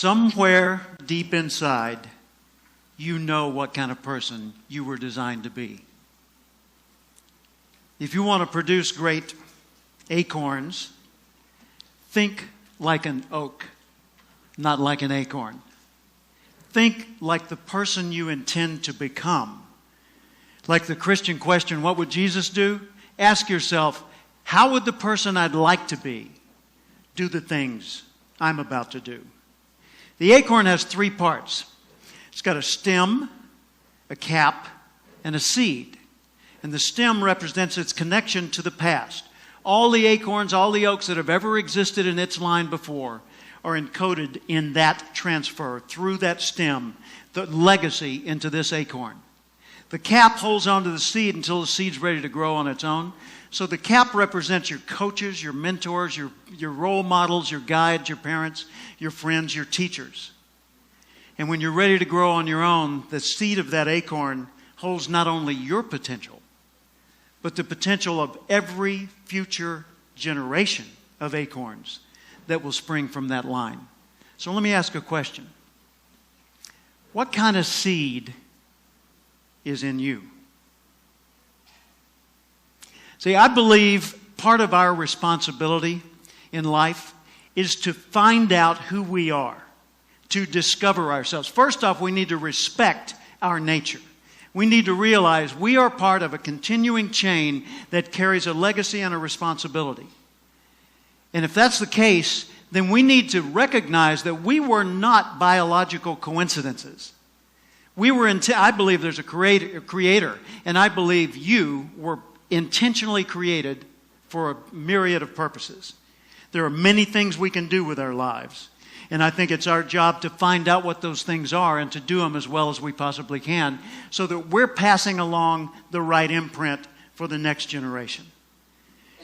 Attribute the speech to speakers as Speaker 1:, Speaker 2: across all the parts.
Speaker 1: somewhere deep inside, you know what kind of person you were designed to be. If you want to produce great acorns, think like an oak, not like an acorn. Think like the person you intend to become. Like the Christian question, what would Jesus do? Ask yourself, how would the person I'd like to be do the things I'm about to do? The acorn has three parts. It's got a stem, a cap, and a seed. And the stem represents its connection to the past. All the acorns, all the oaks that have ever existed in its line before are encoded in that transfer through that stem, the legacy into this acorn. The cap holds onto the seed until the seed's ready to grow on its own. So the cap represents your coaches, your mentors, your role models, your guides, your parents, your friends, your teachers. And when you're ready to grow on your own, the seed of that acorn holds not only your potential, but the potential of every future generation of acorns that will spring from that line. So let me ask a question. What kind of seed is in you? See, I believe part of our responsibility in life is to find out who we are, to discover ourselves. First off, we need to respect our nature. We need to realize we are part of a continuing chain that carries a legacy and a responsibility. And if that's the case, then we need to recognize that we were not biological coincidences. I believe there's a creator, and I believe you were intentionally created for a myriad of purposes. There are many things we can do with our lives. And I think it's our job to find out what those things are and to do them as well as we possibly can so that we're passing along the right imprint for the next generation.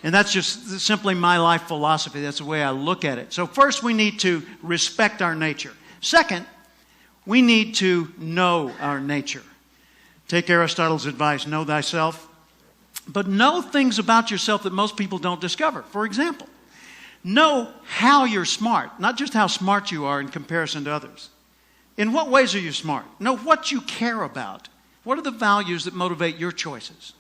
Speaker 1: And that's just simply my life philosophy. That's the way I look at it. So first, we need to respect our nature. Second, we need to know our nature. Take Aristotle's advice, know thyself. But know things about yourself that most people don't discover. For example, know how you're smart, not just how smart you are in comparison to others. In what ways are you smart? Know what you care about. What are the values that motivate your choices?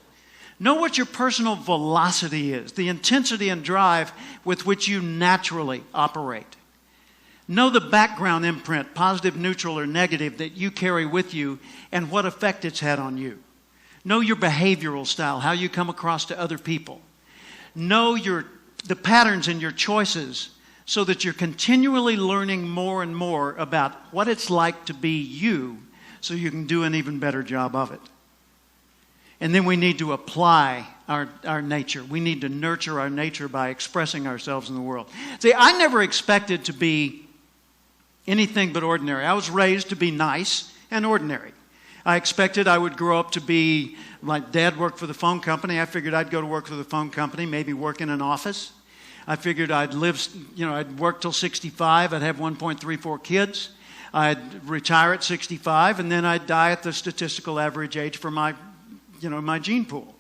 Speaker 1: Know what your personal velocity is, the intensity and drive with which you naturally operate. Know the background imprint, positive, neutral, or negative, that you carry with you and what effect it's had on you. Know your behavioral style, how you come across to other people. Know the patterns in your choices so that you're continually learning more and more about what it's like to be you so you can do an even better job of it. And then we need to apply our nature. We need to nurture our nature by expressing ourselves in the world. See, I never expected to be anything but ordinary. I was raised to be nice and ordinary. I expected I would grow up to be, like Dad worked for the phone company. I figured I'd go to work for the phone company, maybe work in an office. I figured I'd work till 65. I'd have 1.34 kids. I'd retire at 65, and then I'd die at the statistical average age for my gene pool.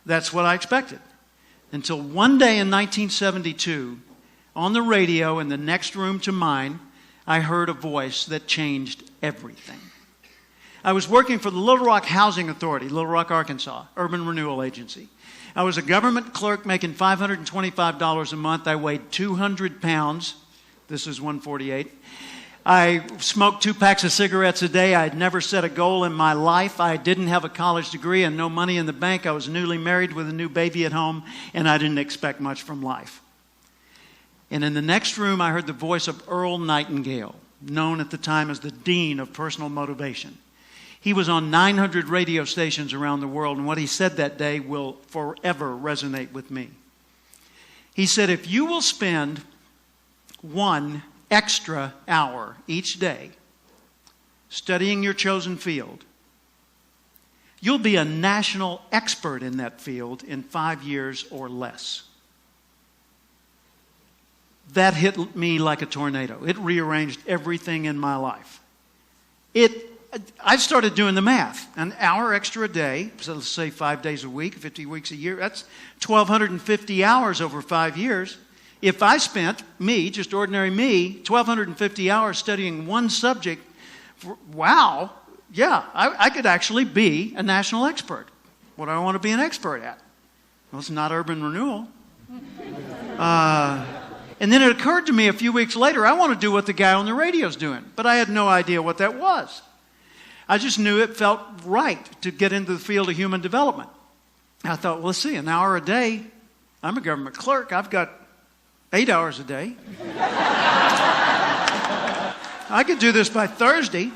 Speaker 1: That's what I expected. Until one day in 1972, on the radio in the next room to mine, I heard a voice that changed everything. I was working for the Little Rock Housing Authority, Little Rock, Arkansas, Urban Renewal Agency. I was a government clerk making $525 a month. I weighed 200 pounds. This is 148. I smoked 2 packs of cigarettes a day. I had never set a goal in my life. I didn't have a college degree and no money in the bank. I was newly married with a new baby at home, and I didn't expect much from life. And in the next room, I heard the voice of Earl Nightingale, known at the time as the Dean of Personal Motivation. He was on 900 radio stations around the world, and what he said that day will forever resonate with me. He said, if you will spend 1 extra hour each day studying your chosen field, you'll be a national expert in that field in 5 years or less. That hit me like a tornado. It rearranged everything in my life. I started doing the math. An hour extra a day, so let's say 5 days a week, 50 weeks a year, that's 1,250 hours over 5 years. if I spent, me, just ordinary me, 1,250 hours studying one subject, wow, yeah, I could actually be a national expert. What do I want to be an expert at? Well, it's not urban renewal. And then it occurred to me a few weeks later, I want to do what the guy on the radio is doing. But I had no idea what that was. I just knew it felt right to get into the field of human development. I thought, well, let's see, an hour a day. I'm a government clerk. I've got 8 hours a day. I could do this by Thursday.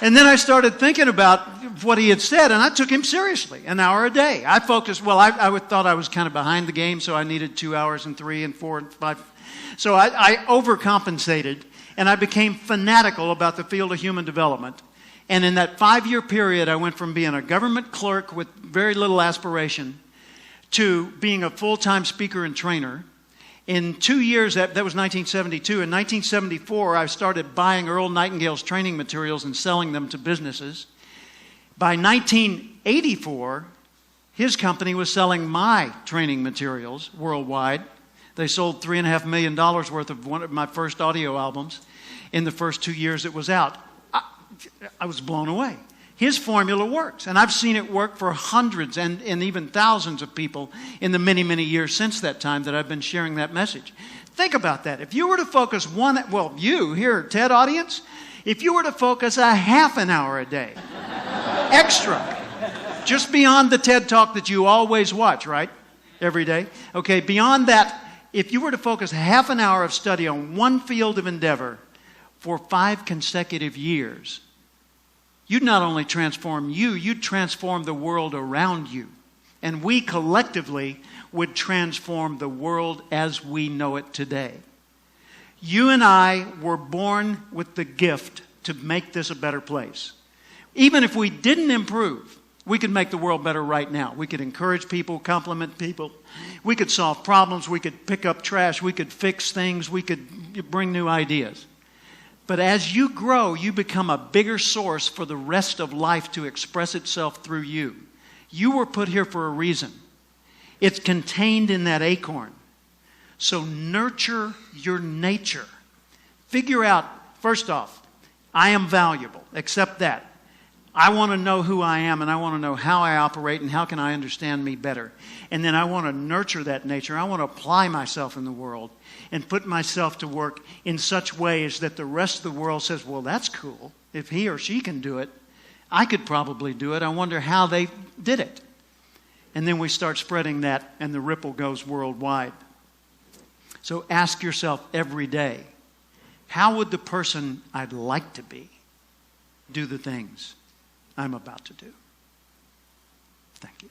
Speaker 1: And then I started thinking about what he had said, and I took him seriously, an hour a day. I focused, well, I thought I was kind of behind the game, so I needed 2 hours and 3 and 4 and 5. So I overcompensated, and I became fanatical about the field of human development. And in that 5-year period, I went from being a government clerk with very little aspiration to being a full-time speaker and trainer. In 2 years, that was 1972. In 1974, I started buying Earl Nightingale's training materials and selling them to businesses. By 1984, his company was selling my training materials worldwide. They sold $3.5 million worth of one of my first audio albums in the first 2 years it was out. I was blown away. His formula works, and I've seen it work for hundreds and even thousands of people in the many, many years since that time that I've been sharing that message. Think about that. If you were to focus you here, TED audience, if you were to focus a half an hour a day, extra, just beyond the TED Talk that you always watch, right, every day, okay, beyond that, if you were to focus half an hour of study on one field of endeavor for 5 consecutive years, you'd not only transform you'd transform the world around you. And we collectively would transform the world as we know it today. You and I were born with the gift to make this a better place. Even if we didn't improve, we could make the world better right now. We could encourage people, compliment people. We could solve problems. We could pick up trash. We could fix things. We could bring new ideas. But as you grow, you become a bigger source for the rest of life to express itself through you. You were put here for a reason. It's contained in that acorn. So nurture your nature. Figure out, first off, I am valuable. Accept that. I want to know who I am, and I want to know how I operate and how can I understand me better. And then I want to nurture that nature. I want to apply myself in the world and put myself to work in such ways that the rest of the world says, well, that's cool. If he or she can do it, I could probably do it. I wonder how they did it. And then we start spreading that, and the ripple goes worldwide. So ask yourself every day, how would the person I'd like to be do the things I'm about to do? Thank you.